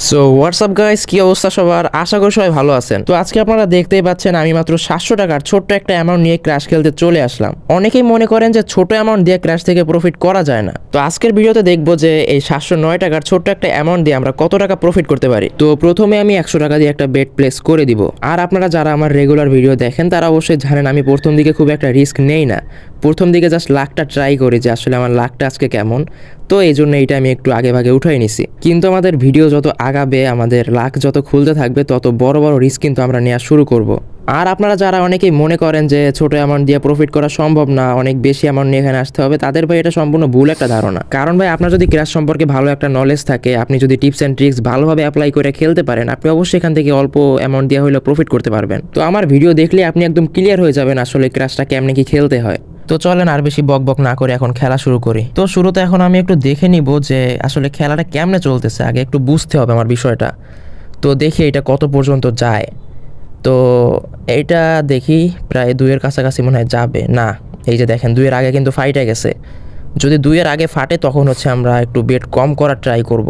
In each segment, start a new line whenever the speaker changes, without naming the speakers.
So WhatsApp guys, কি অবস্থা সবার? আশা করি সবাই ভালো আছেন। তো আজকে আপনারা দেখতেই পাচ্ছেন আমি মাত্র 700 টাকার ছোট্ট একটা অ্যামাউন্ট নিয়ে ক্র্যাশ খেলতে চলে আসলাম। অনেকেই মনে করেন যে ছোট অ্যামাউন্ট দিয়ে ক্র্যাশ থেকে প্রফিট করা যায় না। তো আজকের ভিডিওতে দেখবো যে এই 709 টাকার ছোট্ট একটা অ্যামাউন্ট দিয়ে আমরা কত টাকা প্রফিট করতে পারি। তো প্রথমে আমি 100 টাকা দিয়ে একটা বেট প্লেস করে দিব। আর আপনারা যারা আমার রেগুলার ভিডিও দেখেন তারা অবশ্যই জানেন আমি প্রথম দিকে খুব একটা রিস্ক নেই না। প্রথম দিকে জাস্ট লাখটা ট্রাই করি যে আসলে আমার লাখটা আজকে কেমন। তো এই জন্য এইটা আমি একটু আগে ভাগে উঠাই নিছি। কিন্তু আমাদের ভিডিও যত আগাবে, আমাদের লাখ যত খুলতে থাকবে, তত বড় বড় রিস্ক কিন্তু আমরা নেওয়া শুরু করব। আর আপনারা যারা অনেকেই মনে করেন যে ছোট অ্যামাউন্ট দিয়ে প্রফিট করা সম্ভব না, অনেক বেশি অ্যামাউন্ট নিয়ে এখানে আসতে হবে, তাদের ভাই এটা সম্পূর্ণ ভুল একটা ধারণা। কারণ ভাই আপনার যদি ক্র্যাশ সম্পর্কে ভালো একটা নলেজ থাকে, আপনি যদি টিপস অ্যান্ড ট্রিক্স ভালোভাবে অ্যাপ্লাই করে খেলতে পারেন, আপনি অবশ্যই এখান থেকে অল্প অ্যামাউন্ট দিয়ে হলেও প্রফিট করতে পারবেন। তো আমার ভিডিও দেখলে আপনি একদম ক্লিয়ার হয়ে যাবেন আসলে ক্র্যাশটা কেমনে কি খেলতে হয়। তো চলেন আর বেশি বক বক না করে এখন খেলা শুরু করি। তো শুরুতে এখন আমি একটু দেখে নিব যে আসলে খেলাটা কেমনে চলতেছে, আগে একটু বুঝতে হবে আমার বিষয়টা। তো দেখি এটা কত পর্যন্ত যায়। তো এইটা দেখি প্রায় 2-এর কাছাকাছি মনে হয় যাবে না। এই যে দেখেন 2-এর আগে কিন্তু ফাইটে গেছে। যদি 2-এর আগে ফাটে তখন হচ্ছে আমরা একটু বেট কম করার ট্রাই করব।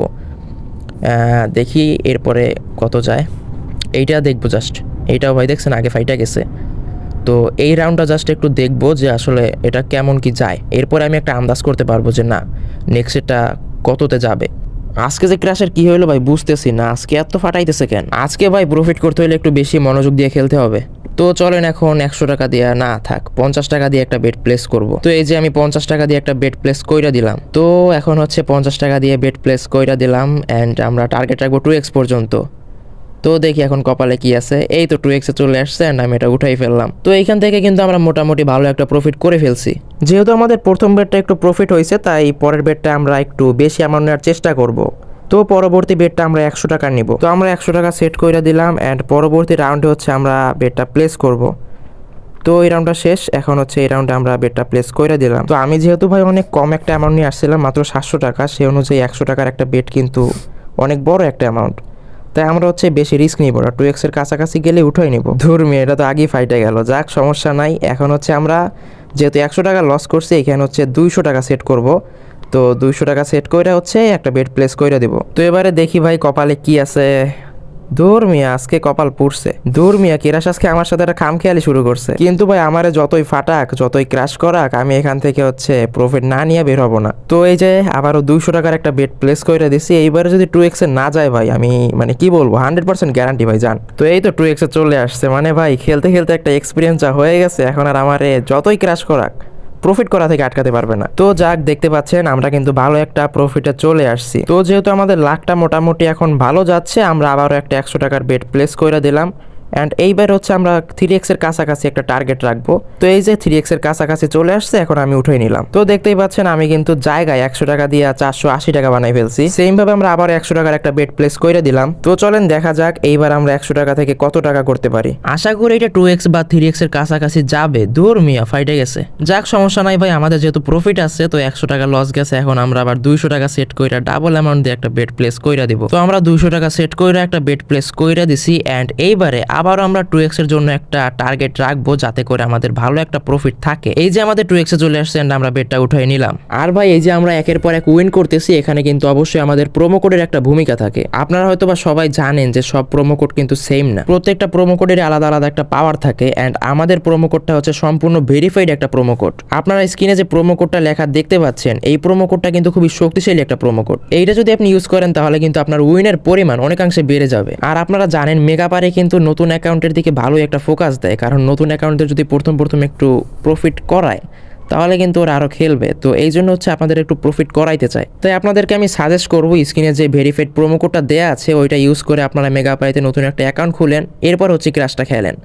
দেখি এরপরে কত যায়, এইটা দেখবো জাস্ট। এইটাও ভাই দেখছেন আগে ফাইটে গেছে। তো এই রাউন্ডটা জাস্ট একটু দেখবো যে আসলে এটা কেমন কি যায়, এরপরে আমি একটা আন্দাজ করতে পারবো যে না নেক্সট এটা কততে যাবে। আজকে যে ক্র্যাশের কি হলো ভাই বুঝতেছি না, আজকে এত ফাটাইতেছে কেন? আজকে ভাই প্রফিট করতে হলে একটু বেশি মনোযোগ দিয়ে খেলতে হবে। তো চলেন এখন 100 টাকা দিয়ে না থাক 50 টাকা দিয়ে একটা বেট প্লেস করব। তো এই যে আমি 50 টাকা দিয়ে একটা বেট প্লেস কইরা দিলাম। তো এখন হচ্ছে 50 টাকা দিয়ে বেট প্লেস কইরা দিলাম অ্যান্ড আমরা টার্গেট রাখবো 2x পর্যন্ত। তো দেখি এখন কপালে কি আছে। এই তো 2x চলে আসছে অ্যান্ড আমি এটা উঠাই ফেললাম। তো এইখান থেকে কিন্তু আমরা মোটামুটি ভালো একটা প্রফিট করে ফেলছি। যেহেতু আমাদের প্রথম বেটটা একটু প্রফিট হয়েছে, তাই পরের বেটটা আমরা একটু বেশি অ্যামাউন্ট নেওয়ার চেষ্টা করব। তো পরবর্তী বেটটা আমরা 100 টাকা নিব। তো আমরা 100 টাকা সেট করে দিলাম অ্যান্ড পরবর্তী রাউন্ডে হচ্ছে আমরা বেটটা প্লেস করব। তো এই রাউন্ডটা শেষ, এখন হচ্ছে এই রাউন্ডে আমরা বেটটা প্লেস করে দিলাম। তো আমি যেহেতু ভাই অনেক কম একটা অ্যামাউন্ট নিয়ে আসছিলাম, মাত্র 700 টাকা, সেই অনুযায়ী 100 টাকার একটা বেট কিন্তু অনেক বড় একটা অ্যামাউন্ট। তাই আমরা হচ্ছে বেশি রিস্ক নিব না, 2x-এর কাছাকাছি গেলে উঠাই নিব। ধর্মী এটা তো আগেই ফাইটে গেল, যাক সমস্যা নাই। এখন হচ্ছে আমরা যেহেতু 100 টাকা লস করছি, এখানে হচ্ছে 200 টাকা সেট করব। তো 200 টাকা সেট করে হচ্ছে একটা বেট প্লেস করে দেব। তো এবারে দেখি ভাই কপালে কি আছে। দূর মিয়া, আজকে কপাল পুড়ছে। দূর মিয়া, কিরাস আজকে আমার সাথে একটা খামখেয়ালি শুরু করছে। কিন্তু ভাই আমারে যতই ফাটাক, যতই ক্র্যাশ করাক, আমি এখান থেকে হচ্ছে প্রফিট না নিয়ে বের হবো না। তো এই যে আবারও 200 টাকার একটা বেট প্লেস করে দিছি। এইবারে যদি 2x-এ না যায় ভাই, আমি মানে কি বলবো, 100% গ্যারান্টি ভাই যান। তো এই তো 2x-এ চলে আসছে, মানে ভাই খেলতে খেলতে একটা এক্সপিরিয়েন্স যা হয়ে গেছে, এখন আর আমারে যতই ক্র্যাশ করাক প্রফিট করা থেকে আটকাতে পারবে না। তো যাক, দেখতে পাচ্ছেন আমরা কিন্তু ভালো একটা প্রফিটে চলে আসছি। তো যেহেতু আমাদের লাখটা মোটামুটি এখন ভালো যাচ্ছে, আমরা আবারও একটা 100 টাকার বেট প্লেস করে দিলাম অ্যান্ড এইবার হচ্ছে আমরা 3x-এর কাছাকাছি একটা টার্গেট রাখবো। তো এই যে 3x-এর কাছাকাছি চলে আসছে, এখন আমি উঠে নিলাম। তো দেখতেই পাচ্ছেন আমি কিন্তু জায়গায় 100 টাকা দিয়ে 480 টাকা বানাই ফেলছি। সেম ভাবে আমরা আবার 100 টাকার একটা বেট প্লেস করে দিলাম। তো চলেন দেখা যাক এইবার আমরা 100 টাকা থেকে কত টাকা করতে পারি। আশা করি এটা 2x বা 3x-এর কাছাকাছি যাবে। দূর মিয়া, ফাইটে গেছে। যাক সমস্যা নাই ভাই, আমাদের যেহেতু প্রফিট আছে, তো 100 টাকা লস গেছে, এখন আমরা আবার 200 টাকা সেট কইরা ডাবল অ্যামাউন্ট দিয়ে একটা বেট প্লেস কইরা দিব। তো আমরা 200 টাকা সেট কইরা একটা বেট প্লেস কইরা দিছি অ্যান্ড এইবারে আবারও আমরা 2x-এর জন্য একটা টার্গেট রাখবো, যাতে করে আমাদের ভালো একটা প্রফিট থাকে। এই যে আমাদের 2x-এ চলে আসছে এন্ড আমরা বেটটা উঠাই নিলাম। আর ভাই এই যে আমরা একের পর এক উইন করতেছি, এখানে কিন্তু অবশ্যই আমাদের প্রোমো কোডের একটা ভূমিকা থাকে। আপনারা হয়তো বা সবাই জানেন যে সব প্রোমো কোড কিন্তু সেম না, প্রত্যেকটা প্রোমো কোডের আলাদা আলাদা একটা পাওয়ার থাকে অ্যান্ড আমাদের প্রোমো কোডটা হচ্ছে সম্পূর্ণ ভেরিফাইড একটা প্রোমো কোড। আপনারা স্ক্রিনে যে প্রোমো কোডটা লেখা দেখতে পাচ্ছেন, এই প্রোমো কোডটা কিন্তু খুবই শক্তিশালী একটা প্রোমো কোড। এইটা যদি আপনি ইউজ করেন তাহলে কিন্তু আপনার উইনের পরিমাণ অনেকাংশে বেড়ে যাবে। আর আপনারা জানেন মেগাপারে কিন্তু নতুন অ্যাকাউন্টের দিকে ভালোই একটা ফোকাস দেয়, কারণ নতুন অ্যাকাউন্টে যদি প্রথম একটু প্রফিট করায় তাহলে কিন্তু ওরা আরও খেলবে। তো এই জন্য হচ্ছে আপনাদের একটু প্রফিট করাইতে চায়। তাই আপনাদেরকে আমি সাজেস্ট করবো স্ক্রিনে যে ভেরিফাইড প্রোমো কোডটা দেওয়া আছে ওইটা ইউজ করে আপনারা মেগাপাইতে নতুন একটা অ্যাকাউন্ট খুলেন, এরপর হচ্ছে ক্র্যাশটা খেলেন।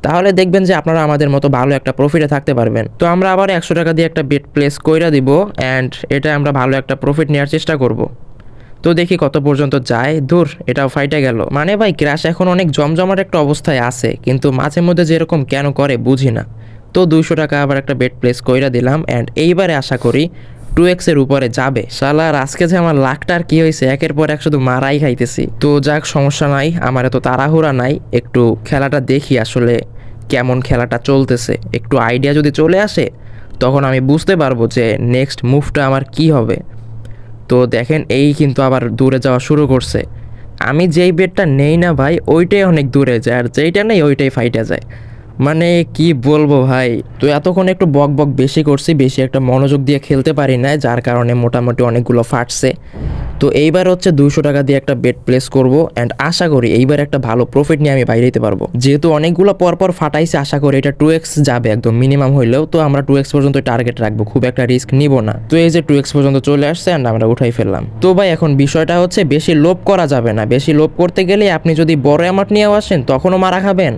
তাহলে দেখবেন যে আপনারা আমাদের মতো ভালো একটা প্রফিটে থাকতে পারবেন। তো আমরা আবার 100 টাকা দিয়ে একটা বেট প্লেস কইরা দিব অ্যান্ড এটা আমরা ভালো একটা প্রফিট নেওয়ার চেষ্টা করব। তো দেখি কত পর্যন্ত যায়। দূর, এটাও ফাইটে গেল। মানে ভাই ক্র্যাশ এখন অনেক জমজমাট একটা অবস্থায় আছে, কিন্তু মাঝে মধ্যে যেরকম কেন করে বুঝি না। তো 200 টাকা আবার একটা বেট প্লেস কইরা দিলাম অ্যান্ড এইবারে আশা করি 2x-এর উপরে যাবে। শালার আজকে যে আমার লাখটার কি হয়েছে, একের পর এক শুধু মারাই খাইতেছি। তো যাক সমস্যা নাই, আমার এত তাড়াহুড়া নাই, একটু খেলাটা দেখি আসলে কেমন খেলাটা চলতেছে। একটু আইডিয়া যদি চলে আসে তখন আমি বুঝতে পারবো যে নেক্সট মুভটা আমার কি হবে। তো দেখেন এই কিন্তু আবার দূরে যাওয়া শুরু করছে। আমি যেই বেটটা নেই না ভাই ওইটাই অনেক দূরে যায়, আর যেইটা নেই ওইটাই ফাইটা যায়। মানে কি বলবো ভাই, তো এতক্ষণ একটু বক বক বেশি করছি, বেশি একটা মনোযোগ দিয়ে খেলতে পারি না, যার কারণে মোটামুটি অনেকগুলো ফাটছে। তো এইবার হচ্ছে 200 টাকা দিয়ে একটা বেট প্লেস করব, অ্যান্ড আশা করি এইবার একটা ভালো প্রফিট নিয়ে আমি বাইরে যেতে পারবো। যেহেতু অনেকগুলো পরপর ফাটাইছে, আশা করি এটা 2x যাবে একদম মিনিমাম হইলেও। তো আমরা 2x পর্যন্ত টার্গেট রাখবো, খুব একটা রিস্ক নিব না। তো এই যে 2x পর্যন্ত চলে আসছে অ্যান্ড আমরা উঠাই ফেললাম। তো ভাই এখন বিষয়টা হচ্ছে বেশি লোভ করা যাবে না। বেশি লোভ করতে গেলে আপনি যদি বড় অ্যামাউন্ট নিয়েও আসেন তখনও মারা খাবেন,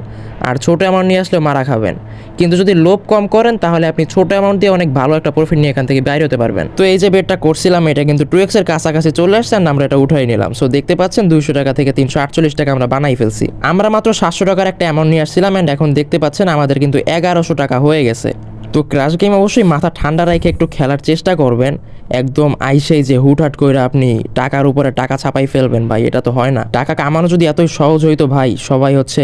আর ছোটো অ্যামাউন্ট নিয়ে আসলেও মারা খাবেন। কিন্তু যদি লোভ কম করেন তাহলে আপনি ছোটো অ্যামাউন্ট দিয়ে অনেক ভালো একটা প্রফিট নিয়ে এখান থেকে বাইরে হতে পারবেন। তো এই যে বেটটা করছিলাম এটা কিন্তু 2x এর কাছাকাছি চলে আসছে, আর আমরা এটা উঠাই নিলাম। সো দেখতে পাচ্ছেন 200 টাকা থেকে 348 টাকা আমরা বানাই ফেলছি। আমরা মাত্র 700 টাকার একটা অ্যামাউন্ট নিয়ে আসছিলাম, অ্যান্ড এখন দেখতে পাচ্ছেন আমাদের কিন্তু 1100 টাকা হয়ে গেছে। তো ক্রাশ গেম অবশ্যই মাথা ঠান্ডা রেখে একটু খেলার চেষ্টা করবেন। একদম আইসেই যে হুটহাট করে আপনি টাকার উপরে টাকা ছাপাই ফেলবেন ভাই, এটা তো হয় না। টাকা কামানো যদি এতই সহজ হইতো ভাই, সবাই হচ্ছে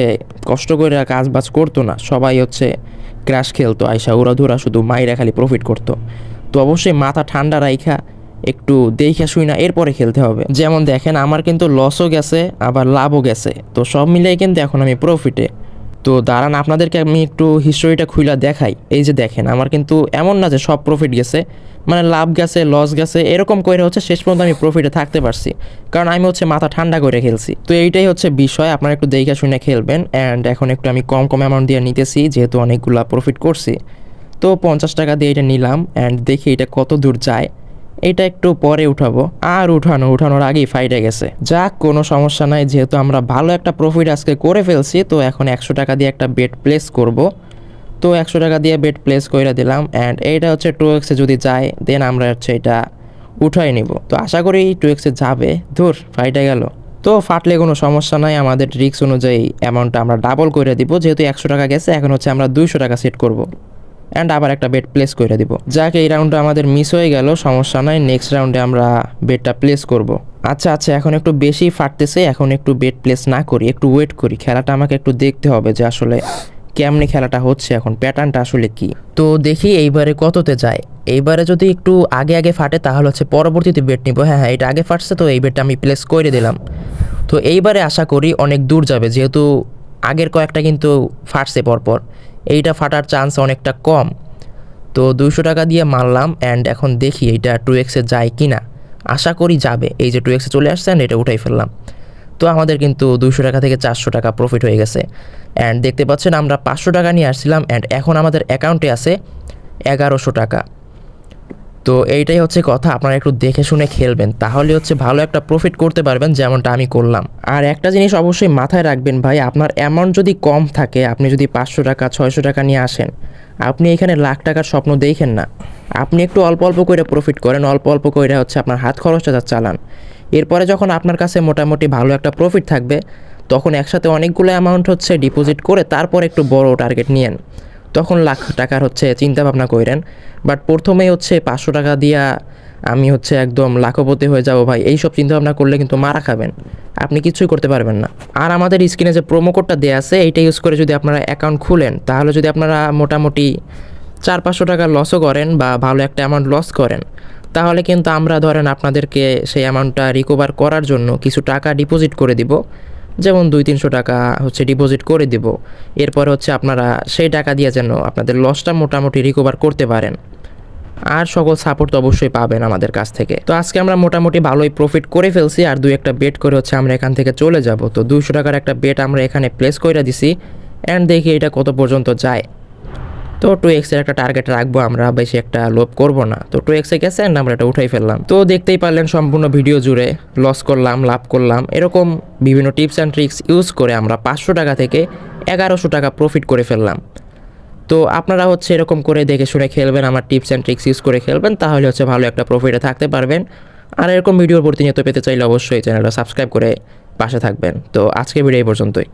কষ্ট করে কাজ বাজ করতো না, সবাই হচ্ছে ক্রাশ খেলতো, আইসা উড়াধুরা শুধু মাইরা খালি প্রফিট করতো। তো অবশ্যই মাথা ঠান্ডা রাইখা একটু দেখে শুই না এরপরে খেলতে হবে। যেমন দেখেন আমার কিন্তু লসও গেছে আবার লাভও গেছে, তো সব মিলিয়ে কিন্তু এখন আমি প্রফিটে। তো দাঁড়ান আপনাদেরকে আমি একটু হিস্টোরিটা খুইলা দেখাই। এই যে দেখেন আমার কিন্তু এমন না যে সব প্রফিট গেছে, মানে লাভ গেছে লস গেছে এরকম করে হচ্ছে শেষ পর্যন্ত আমি প্রফিটে থাকতে পারছি, কারণ আমি হচ্ছে মাথা ঠান্ডা করে খেলছি। তো এইটাই হচ্ছে বিষয়, আপনারা একটু দেখে শুনে খেলবেন। অ্যান্ড এখন একটু আমি কম কম অ্যামাউন্ট দিয়ে নিতেছি যেহেতু অনেকগুলো প্রফিট করছি। তো 50 টাকা দিয়ে এটা নিলাম, অ্যান্ড দেখি এটা কত দূর যায়। এটা একটু পরে উঠাবো, আর উঠানোর আগেই ফাইটে গেছে। যাক কোনো সমস্যা নাই, যেহেতু আমরা ভালো একটা প্রফিট আজকে করে ফেলছি। তো এখন 100 টাকা দিয়ে একটা বেট প্লেস করব। তো 100 টাকা দিয়ে বেট প্লেস করে দিলাম, অ্যান্ড এইটা হচ্ছে 2x যদি যায় দেন আমরা হচ্ছে এটা উঠাই নিব। তো আশা করি 2x যাবে। ধুর ফাইটে গেল। তো ফাটলে কোনো সমস্যা নাই, আমাদের রিস্ক অনুযায়ী অ্যামাউন্টটা আমরা ডাবল করে দিব। যেহেতু 100 টাকা গেছে এখন হচ্ছে আমরা 200 টাকা সেট করব, অ্যান্ড আবার একটা বেট প্লেস করে দিব। যাক এই রাউন্ডটা আমাদের মিস হয়ে গেল, সমস্যা নাই, নেক্সট রাউন্ডে আমরা বেটটা প্লেস করব। আচ্ছা এখন একটু বেশি ফাটতেছে, এখন একটু বেট প্লেস না করি, একটু ওয়েট করি। খেলাটা আমাকে একটু দেখতে হবে যে আসলে কেমনি খেলাটা হচ্ছে, এখন প্যাটার্নটা আসলে কি। তো দেখি এইবারে কততে যায়। এইবারে যদি একটু আগে আগে ফাটে তাহলে হচ্ছে পরবর্তীতে বেট নিব। হ্যাঁ এটা আগে ফাটছে, তো এই বেটটা আমি প্লেস করে দিলাম। তো এইবারে আশা করি অনেক দূর যাবে, যেহেতু আগের কয়েকটা কিন্তু ফাটছে পরপর, এইটা ফাটার চান্স অনেকটা কম। তো 200 টাকা দিয়ে মারলাম, অ্যান্ড এখন দেখি এইটা 2x যায় কি না। আশা করি যাবে। এই যে 2x চলে আসছে, অ্যান্ড এটা উঠাই ফেললাম। তো আমাদের কিন্তু 200 টাকা থেকে 400 টাকা প্রফিট হয়ে গেছে। অ্যান্ড দেখতে পাচ্ছেন আমরা 500 টাকা নিয়ে আসছিলাম, অ্যান্ড এখন আমাদের অ্যাকাউন্টে আছে 1100 টাকা। তো এইটাই হচ্ছে কথা, আপনারা একটু দেখে শুনে খেলবেন, তাহলে হচ্ছে ভালো একটা প্রফিট করতে পারবেন যেমনটা আমি করলাম। আর একটা জিনিস অবশ্যই মাথায় রাখবেন ভাই, আপনার অ্যামাউন্ট যদি কম থাকে, আপনি যদি 500 টাকা 600 টাকা নিয়ে আসেন, আপনি এখানে লাখ টাকার স্বপ্ন দেখেন না। আপনি একটু অল্প অল্প করে প্রফিট করেন, অল্প অল্প করে হচ্ছে আপনার হাত খরচটা চালান। এরপরে যখন আপনার কাছে মোটামুটি ভালো একটা প্রফিট থাকবে, তখন একসাথে অনেকগুলো অ্যামাউন্ট হচ্ছে ডিপোজিট করে তারপর একটু বড় টার্গেট নিয়েন, তখন লাখ টাকার হচ্ছে চিন্তা ভাবনা করেন। বাট প্রথমেই হচ্ছে 500 টাকা দিয়া আমি হচ্ছে একদম লাখপতি হয়ে যাব ভাই, এইসব চিন্তা ভাবনা করলে কিন্তু মারা খাবেন, আপনি কিছুই করতে পারবেন না। আর আমাদের স্ক্রিনে যে প্রোমো কোডটা দেওয়া আছে এইটা ইউজ করে যদি আপনারা অ্যাকাউন্ট খুলেন, তাহলে যদি আপনারা মোটামুটি 400-500 টাকা লসও করেন বা ভালো একটা অ্যামাউন্ট লস করেন, তাহলে কিন্তু আমরা ধরেন আপনাদেরকে সেই অ্যামাউন্টটা রিকভার করার জন্য কিছু টাকা ডিপোজিট করে দিব, যেমন 200-300 টাকা হচ্ছে ডিপোজিট করে দিব। এরপর হচ্ছে আপনারা সেই টাকা দিয়ে যেন আপনাদের লসটা মোটামুটি রিকভার করতে পারেন। আর সকল সাপোর্ট তো অবশ্যই পাবেন আমাদের কাছ থেকে। তো আজকে আমরা মোটামুটি ভালোই প্রফিট করে ফেলছি, আর একটা বেট করে হচ্ছে আমরা এখান থেকে চলে যাব। তো 200 টাকার একটা বেট আমরা এখানে প্লেস করে দিছি, অ্যান্ড দেখি এটা কত পর্যন্ত যায়। তো 2x এর একটা টার্গেট রাখবো, আমরা বেশি একটা লোভ করব না। তো 2x গেছে, অ্যান্ড আমরা এটা উঠাই ফেললাম। তো দেখতেই পারলেন সম্পূর্ণ ভিডিও জুড়ে লস করলাম লাভ করলাম, এরকম বিভিন্ন টিপস অ্যান্ড ট্রিক্স ইউজ করে আমরা 500 টাকা থেকে 1100 টাকা প্রফিট করে ফেললাম। তো আপনারা হচ্ছে এরকম করে দেখে শুনে খেলবেন, আমার টিপস অ্যান্ড ট্রিক্স ইউজ করে খেলবেন, তাহলে হচ্ছে ভালো একটা প্রফিটে থাকতে পারবেন। আর এরকম ভিডিওর প্রতিনিয়ত পেতে চাইলে অবশ্যই চ্যানেলটা সাবস্ক্রাইব করে পাশে থাকবেন। তো আজকে ভিডিও এই পর্যন্তই।